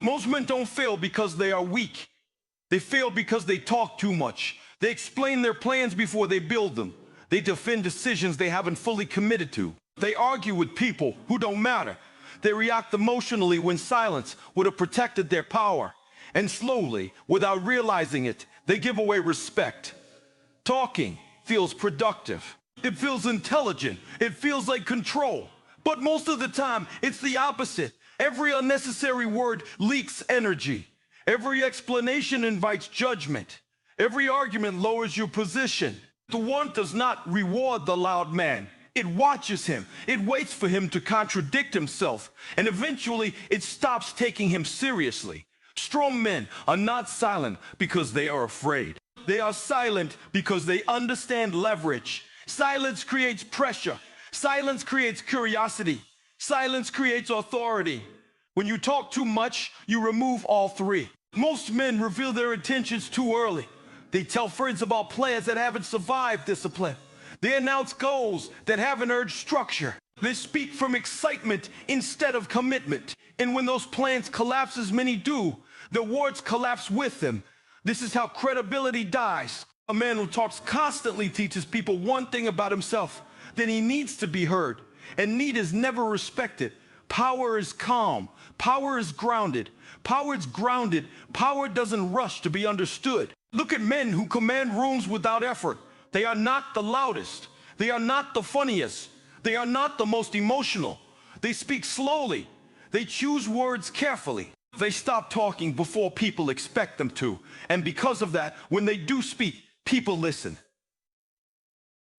Most men don't fail because they are weak. They fail because they talk too much. They explain their plans before they build them. They defend decisions they haven't fully committed to. They argue with people who don't matter. They react emotionally when silence would have protected their power. And slowly, without realizing it, they give away respect. Talking feels productive. It feels intelligent. It feels like control. But most of the time, it's the opposite. Every unnecessary word leaks energy. Every explanation invites judgment. Every argument lowers your position. The one does not reward the loud man. It watches him. It waits for him to contradict himself. And eventually, it stops taking him seriously. Strong men are not silent because they are afraid. They are silent because they understand leverage. Silence creates pressure. Silence creates curiosity. Silence creates authority. When you talk too much, you remove all three. Most men reveal their intentions too early. They tell friends about plans that haven't survived discipline. They announce goals that haven't earned structure. They speak from excitement instead of commitment. And when those plans collapse, as many do, the words collapse with them. This is how credibility dies. A man who talks constantly teaches people one thing about himself, that he needs to be heard. And need is never respected. Power is calm. Power is grounded. Power is grounded. Power doesn't rush to be understood. Look at men who command rooms without effort. They are not the loudest. They are not the funniest. They are not the most emotional. They speak slowly. They choose words carefully. They stop talking before people expect them to. And because of that, when they do speak, people listen.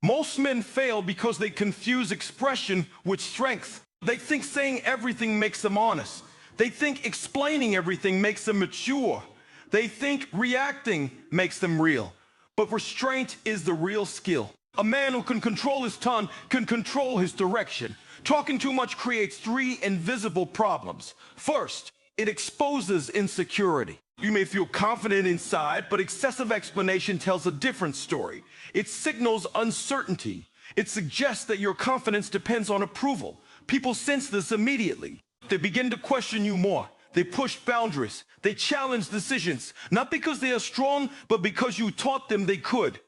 Most men fail because they confuse expression with strength. They think saying everything makes them honest. They think explaining everything makes them mature. They think reacting makes them real. But restraint is the real skill. A man who can control his tongue can control his direction. Talking too much creates three invisible problems. First, it exposes insecurity. You may feel confident inside, but excessive explanation tells a different story. It signals uncertainty. It suggests that your confidence depends on approval. People sense this immediately. They begin to question you more. They push boundaries. They challenge decisions, not because they are strong, but because you taught them they could.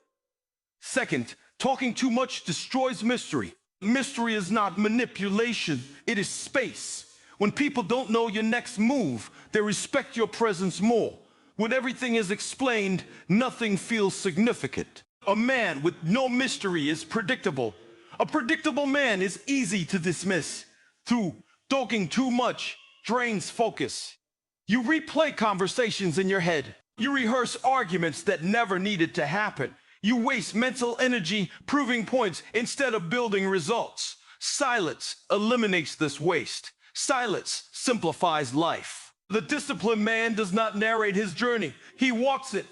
Second, talking too much destroys mystery. Mystery is not manipulation, it is space. When people don't know your next move, they respect your presence more. When everything is explained, nothing feels significant. A man with no mystery is predictable. A predictable man is easy to dismiss. Talking too much drains focus. You replay conversations in your head. You rehearse arguments that never needed to happen. You waste mental energy proving points instead of building results. Silence eliminates this waste. Silence simplifies life. The disciplined man does not narrate his journey. He walks it.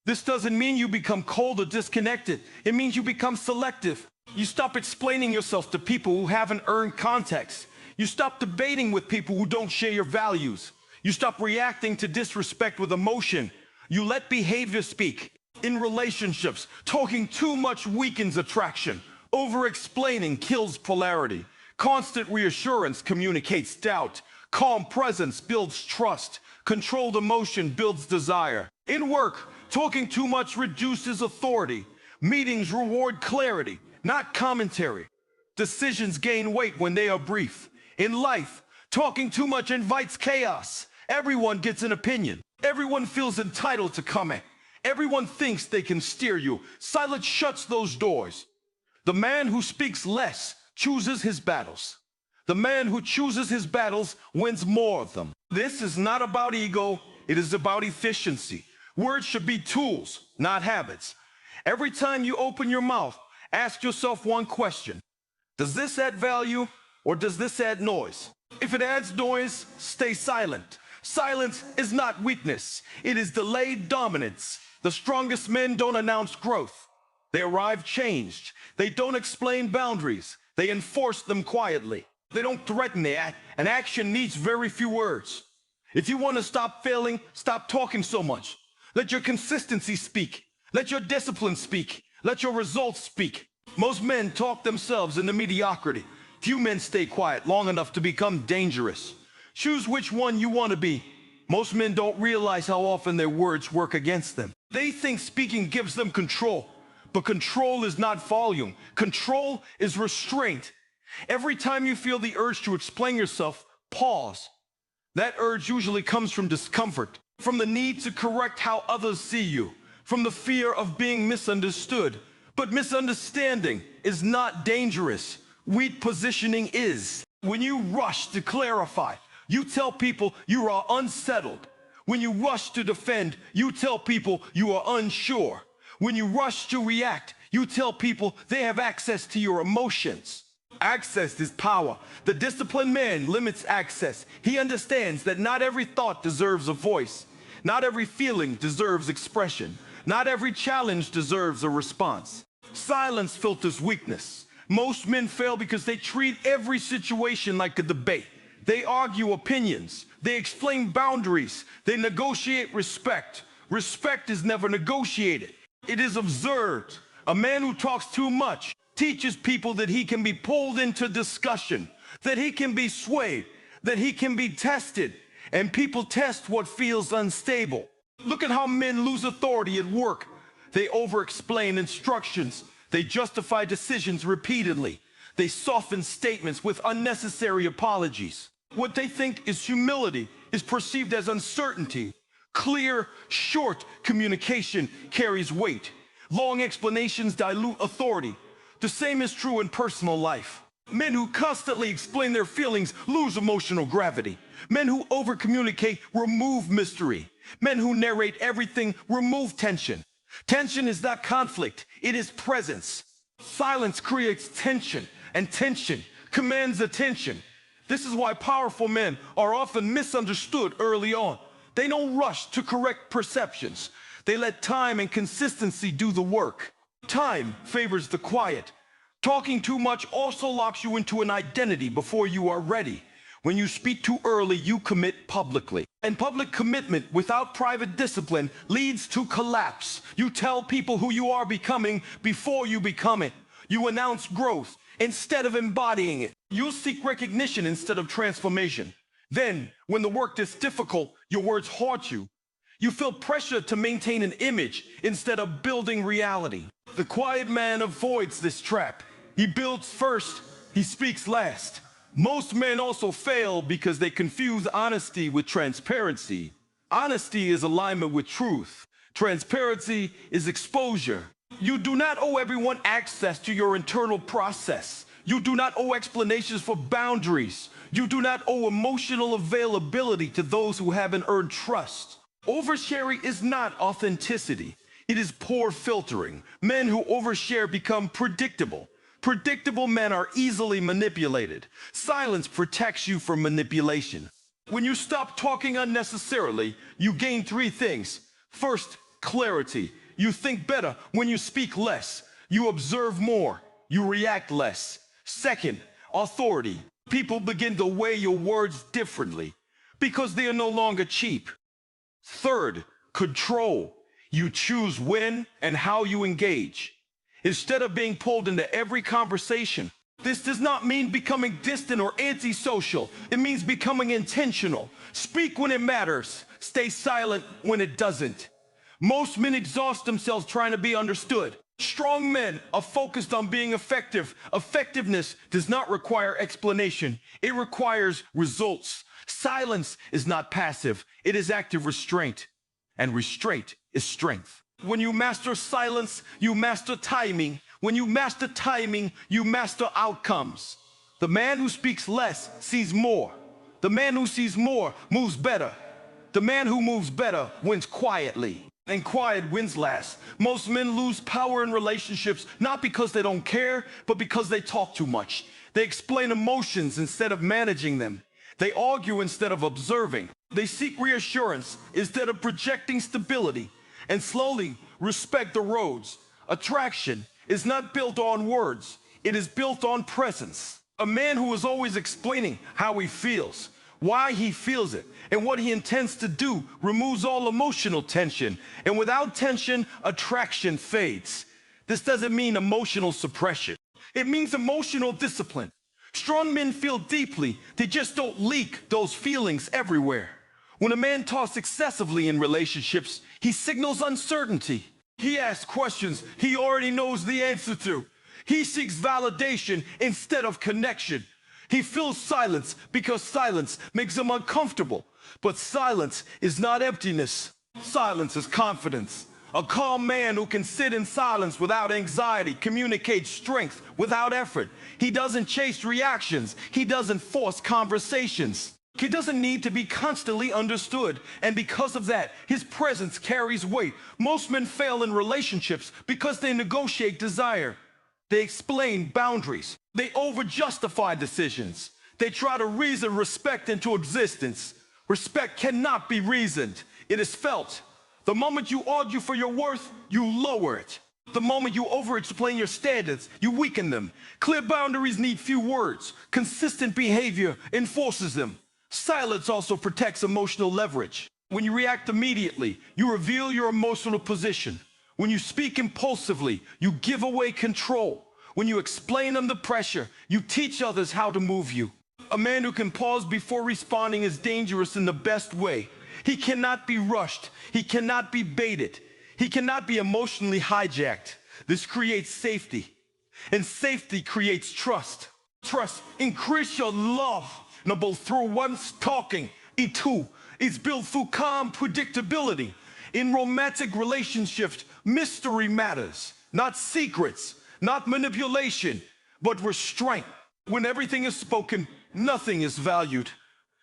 This doesn't mean you become cold or disconnected. It means you become selective. You stop explaining yourself to people who haven't earned context. You stop debating with people who don't share your values. You stop reacting to disrespect with emotion. You let behavior speak. In relationships, talking too much weakens attraction. Over-explaining kills polarity. Constant reassurance communicates doubt. Calm presence builds trust. Controlled emotion builds desire. In work, talking too much reduces authority. Meetings reward clarity, not commentary. Decisions gain weight when they are brief. In life, talking too much invites chaos. Everyone gets an opinion. Everyone feels entitled to comment. Everyone thinks they can steer you. Silence shuts those doors. The man who speaks less chooses his battles. The man who chooses his battles wins more of them. This is not about ego, it is about efficiency. Words should be tools, not habits. Every time you open your mouth, ask yourself one question. Does this add value or does this add noise? If it adds noise, stay silent. Silence is not weakness, it is delayed dominance. The strongest men don't announce growth. They arrive changed. They don't explain boundaries. They enforce them quietly. They don't threaten it. An action needs very few words. If you want to stop failing, stop talking so much. Let your consistency speak. Let your discipline speak. Let your results speak. Most men talk themselves into mediocrity. Few men stay quiet long enough to become dangerous. Choose which one you want to be. Most men don't realize how often their words work against them. They think speaking gives them control, but control is not volume. Control is restraint. Every time you feel the urge to explain yourself, pause. That urge usually comes from discomfort, from the need to correct how others see you, from the fear of being misunderstood. But misunderstanding is not dangerous. Weak positioning is. When you rush to clarify, you tell people you are unsettled. When you rush to defend, you tell people you are unsure. When you rush to react, you tell people they have access to your emotions. Access is power. The disciplined man limits access. He understands that not every thought deserves a voice. Not every feeling deserves expression. Not every challenge deserves a response. Silence filters weakness. Most men fail because they treat every situation like a debate. They argue opinions. They explain boundaries. They negotiate respect. Respect is never negotiated. It is observed. A man who talks too much teaches people that he can be pulled into discussion, that he can be swayed, that he can be tested, and people test what feels unstable. Look at how men lose authority at work. They over-explain instructions. They justify decisions repeatedly. They soften statements with unnecessary apologies. What they think is humility is perceived as uncertainty. Clear, short communication carries weight. Long explanations dilute authority. The same is true in personal life. Men who constantly explain their feelings lose emotional gravity. Men who over-communicate remove mystery. Men who narrate everything remove tension. Tension is not conflict, it is presence. Silence creates tension, and tension commands attention. This is why powerful men are often misunderstood early on. They don't rush to correct perceptions. They let time and consistency do the work. Time favors the quiet. Talking too much also locks you into an identity before you are ready. When you speak too early, you commit publicly. And public commitment without private discipline leads to collapse. You tell people who you are becoming before you become it. You announce growth instead of embodying it. You seek recognition instead of transformation. Then, when the work is difficult, your words haunt you. You feel pressure to maintain an image instead of building reality. The quiet man avoids this trap. He builds first, he speaks last. Most men also fail because they confuse honesty with transparency. Honesty is alignment with truth. Transparency is exposure. You do not owe everyone access to your internal process. You do not owe explanations for boundaries. You do not owe emotional availability to those who haven't earned trust. Oversharing is not authenticity. It is poor filtering. Men who overshare become predictable. Predictable men are easily manipulated. Silence protects you from manipulation. When you stop talking unnecessarily, you gain three things. First, clarity. You think better when you speak less. You observe more. You react less. Second, authority. People begin to weigh your words differently because they are no longer cheap. Third, control. You choose when and how you engage. Instead of being pulled into every conversation. This does not mean becoming distant or antisocial. It means becoming intentional. Speak when it matters. Stay silent when it doesn't. Most men exhaust themselves trying to be understood. Strong men are focused on being effective. Effectiveness does not require explanation. It requires results. Silence is not passive. It is active restraint. And restraint is strength. When you master silence, you master timing. When you master timing, you master outcomes. The man who speaks less sees more. The man who sees more moves better. The man who moves better wins quietly. And quiet wins last. Most men lose power in relationships not because they don't care, but because they talk too much. They explain emotions instead of managing them. They argue instead of observing. They seek reassurance instead of projecting stability. And slowly respect erodes. Attraction is not built on words. It is built on presence. A man who is always explaining how he feels, why he feels it, and what he intends to do removes all emotional tension. And without tension, attraction fades. This doesn't mean emotional suppression. It means emotional discipline. Strong men feel deeply, they just don't leak those feelings everywhere. When a man talks excessively in relationships, he signals uncertainty. He asks questions he already knows the answer to. He seeks validation instead of connection. He feels silence because silence makes him uncomfortable. But silence is not emptiness. Silence is confidence. A calm man who can sit in silence without anxiety communicates strength without effort. He doesn't chase reactions. He doesn't force conversations. He doesn't need to be constantly understood. And because of that, his presence carries weight. Most men fail in relationships because they negotiate desire. They explain boundaries. They over-justify decisions. They try to reason respect into existence. Respect cannot be reasoned. It is felt. The moment you argue for your worth, you lower it. The moment you over-explain your standards, you weaken them. Clear boundaries need few words. Consistent behavior enforces them. Silence also protects emotional leverage. When you react immediately, you reveal your emotional position. When you speak impulsively, you give away control. When you explain under pressure, you teach others how to move you. A man who can pause before responding is dangerous in the best way. He cannot be rushed. He cannot be baited. He cannot be emotionally hijacked. This creates safety. And safety creates trust. Trust increases your love. Both through one's talking. And two, it's built through calm predictability. In romantic relationships, mystery matters. Not secrets, not manipulation, but restraint. When everything is spoken, nothing is valued.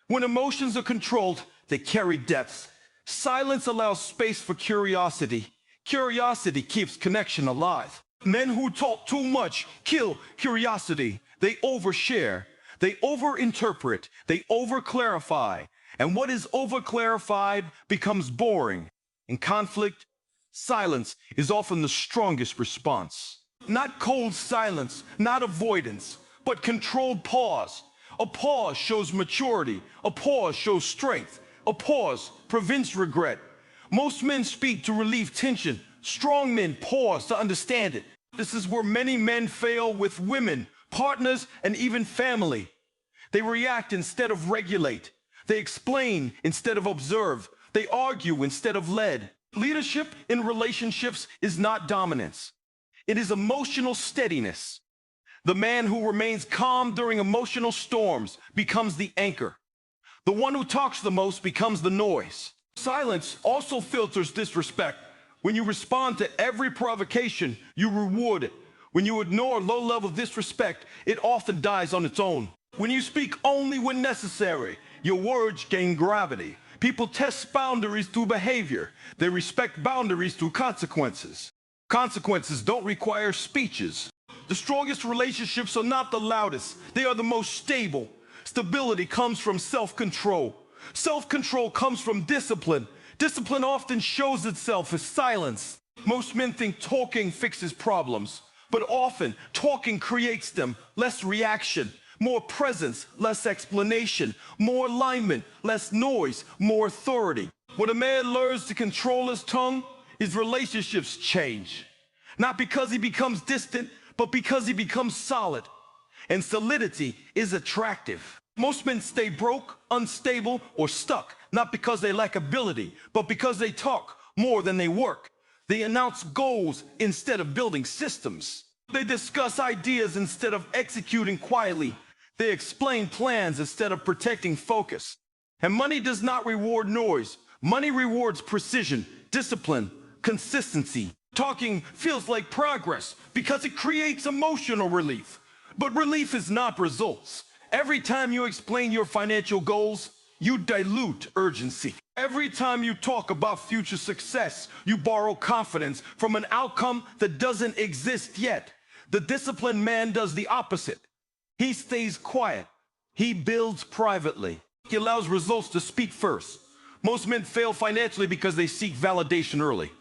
When emotions are controlled, they carry depth. Silence allows space for curiosity. Curiosity keeps connection alive. Men who talk too much kill curiosity. They overshare. They overinterpret. They overclarify. And what is overclarified becomes boring. In conflict, silence is often the strongest response. Not cold silence, not avoidance, but controlled pause. A pause shows maturity. A pause shows strength. A pause prevents regret. Most men speak to relieve tension. Strong men pause to understand it. This is where many men fail with women, partners, and even family. They react instead of regulate. They explain instead of observe. They argue instead of lead. Leadership in relationships is not dominance. It is emotional steadiness. The man who remains calm during emotional storms becomes the anchor. The one who talks the most becomes the noise. Silence also filters disrespect. When you respond to every provocation, you reward it. When you ignore low-level disrespect, it often dies on its own. When you speak only when necessary, your words gain gravity. People test boundaries through behavior. They respect boundaries through consequences. Consequences don't require speeches. The strongest relationships are not the loudest. They are the most stable. Stability comes from self-control. Self-control comes from discipline. Discipline often shows itself as silence. Most men think talking fixes problems, but often talking creates them. Less reaction, more presence, less explanation, more alignment, less noise, more authority. When a man learns to control his tongue, his relationships change. Not because he becomes distant, but because he becomes solid. And solidity is attractive. Most men stay broke, unstable, or stuck, not because they lack ability, but because they talk more than they work. They announce goals instead of building systems. They discuss ideas instead of executing quietly. They explain plans instead of protecting focus. And money does not reward noise. Money rewards precision, discipline, consistency. Talking feels like progress because it creates emotional relief. But relief is not results. Every time you explain your financial goals, you dilute urgency. Every time you talk about future success, you borrow confidence from an outcome that doesn't exist yet. The disciplined man does the opposite. He stays quiet. He builds privately. He allows results to speak first. Most men fail financially because they seek validation early.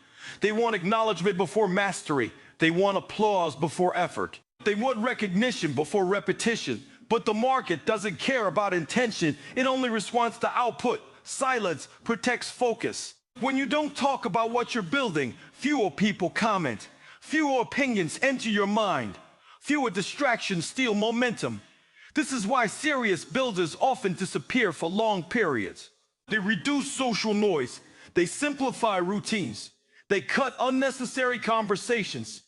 They want acknowledgement before mastery. They want applause before effort. They want recognition before repetition. But the market doesn't care about intention. It only responds to output. Silence protects focus. When you don't talk about what you're building, fewer people comment. Fewer opinions enter your mind. Fewer distractions steal momentum. This is why serious builders often disappear for long periods. They reduce social noise. They simplify routines. They cut unnecessary conversations.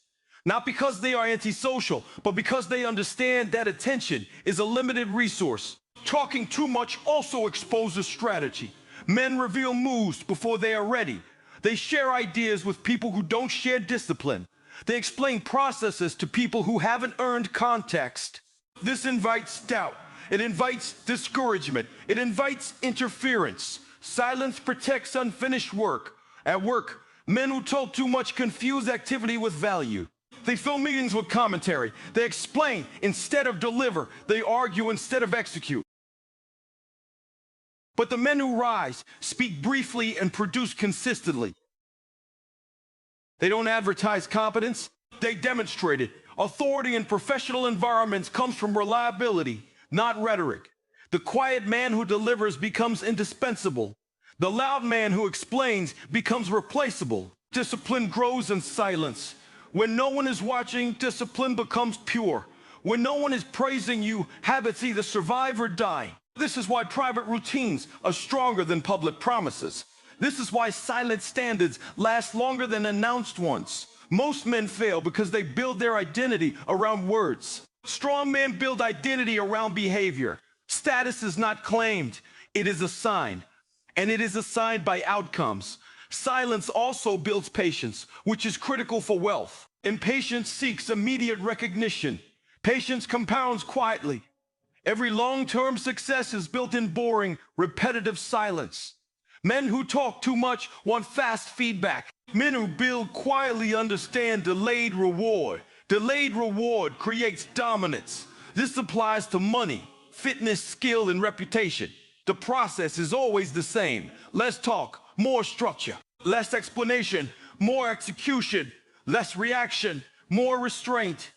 Not because they are antisocial, but because they understand that attention is a limited resource. Talking too much also exposes strategy. Men reveal moves before they are ready. They share ideas with people who don't share discipline. They explain processes to people who haven't earned context. This invites doubt. It invites discouragement. It invites interference. Silence protects unfinished work. At work, men who talk too much confuse activity with value. They fill meetings with commentary. They explain instead of deliver. They argue instead of execute. But the men who rise speak briefly and produce consistently. They don't advertise competence, they demonstrate it. Authority in professional environments comes from reliability, not rhetoric. The quiet man who delivers becomes indispensable. The loud man who explains becomes replaceable. Discipline grows in silence. When no one is watching, discipline becomes pure. When no one is praising you, habits either survive or die. This is why private routines are stronger than public promises. This is why silent standards last longer than announced ones. Most men fail because they build their identity around words. Strong men build identity around behavior. Status is not claimed, it is assigned. And it is assigned by outcomes. Silence also builds patience, which is critical for wealth. Impatience seeks immediate recognition. Patience compounds quietly. Every long-term success is built in boring, repetitive silence. Men who talk too much want fast feedback. Men who build quietly understand delayed reward. Delayed reward creates dominance. This applies to money, fitness, skill, and reputation. The process is always the same. Less talk, more structure. Less explanation, more execution. Less reaction, more restraint.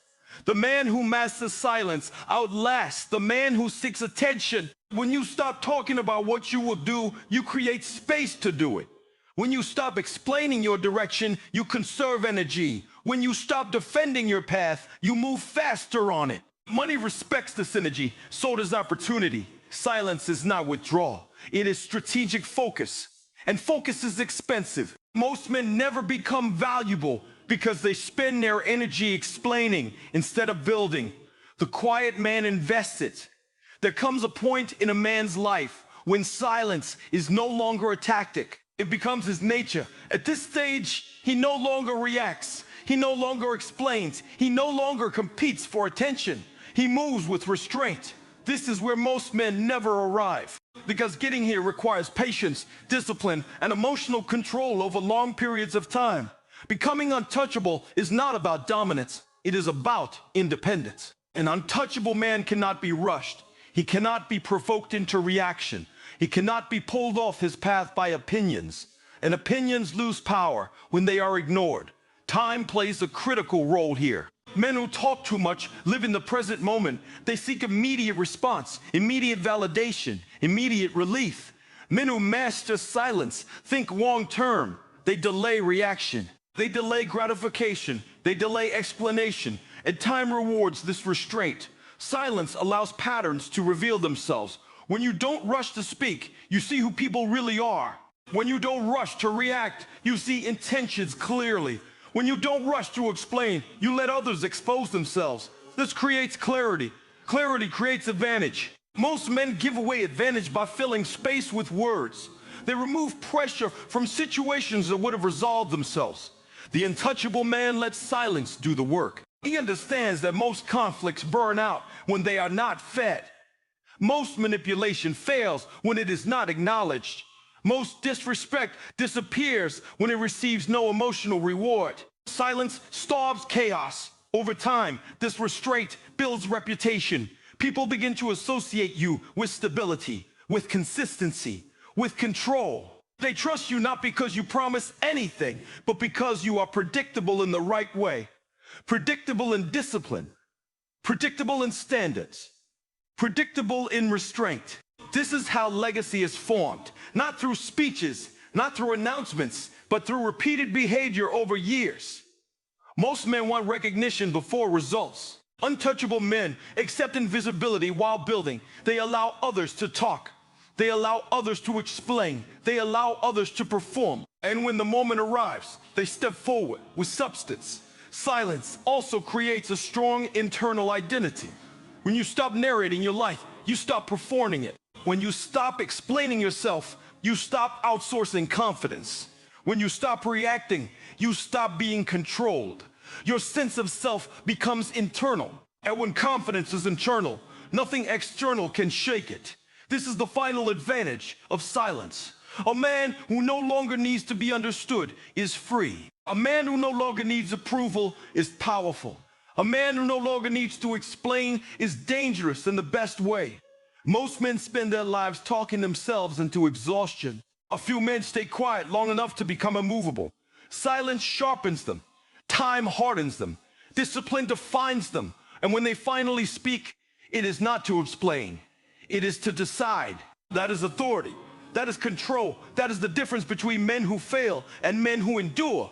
The man who masters silence outlasts the man who seeks attention. When you stop talking about what you will do, you create space to do it. When you stop explaining your direction, you conserve energy. When you stop defending your path, you move faster on it. Money respects this energy, so does opportunity. Silence is not withdrawal. It is strategic focus. And focus is expensive. Most men never become valuable because they spend their energy explaining instead of building. The quiet man invests it. There comes a point in a man's life when silence is no longer a tactic. It becomes his nature. At this stage, he no longer reacts. He no longer explains. He no longer competes for attention. He moves with restraint. This is where most men never arrive, because getting here requires patience, discipline, and emotional control over long periods of time. Becoming untouchable is not about dominance. It is about independence. An untouchable man cannot be rushed. He cannot be provoked into reaction. He cannot be pulled off his path by opinions. And opinions lose power when they are ignored. Time plays a critical role here. Men who talk too much live in the present moment. They seek immediate response, immediate validation, immediate relief. Men who master silence think long-term. They delay reaction. They delay gratification. They delay explanation. And time rewards this restraint. Silence allows patterns to reveal themselves. When you don't rush to speak, you see who people really are. When you don't rush to react, you see intentions clearly. When you don't rush to explain, you let others expose themselves. This creates clarity. Clarity creates advantage. Most men give away advantage by filling space with words. They remove pressure from situations that would have resolved themselves. The untouchable man lets silence do the work. He understands that most conflicts burn out when they are not fed. Most manipulation fails when it is not acknowledged. Most disrespect disappears when it receives no emotional reward. Silence starves chaos. Over time, this restraint builds reputation. People begin to associate you with stability, with consistency, with control. They trust you not because you promise anything, but because you are predictable in the right way. Predictable in discipline. Predictable in standards. Predictable in restraint. This is how legacy is formed, not through speeches, not through announcements, but through repeated behavior over years. Most men want recognition before results. Untouchable men accept invisibility while building. They allow others to talk. They allow others to explain. They allow others to perform. And when the moment arrives, they step forward with substance. Silence also creates a strong internal identity. When you stop narrating your life, you stop performing it. When you stop explaining yourself, you stop outsourcing confidence. When you stop reacting, you stop being controlled. Your sense of self becomes internal. And when confidence is internal, nothing external can shake it. This is the final advantage of silence. A man who no longer needs to be understood is free. A man who no longer needs approval is powerful. A man who no longer needs to explain is dangerous in the best way. Most men spend their lives talking themselves into exhaustion. A few men stay quiet long enough to become immovable. Silence sharpens them. Time hardens them. Discipline defines them. And when they finally speak, it is not to explain. It is to decide. That is authority. That is control. That is the difference between men who fail and men who endure.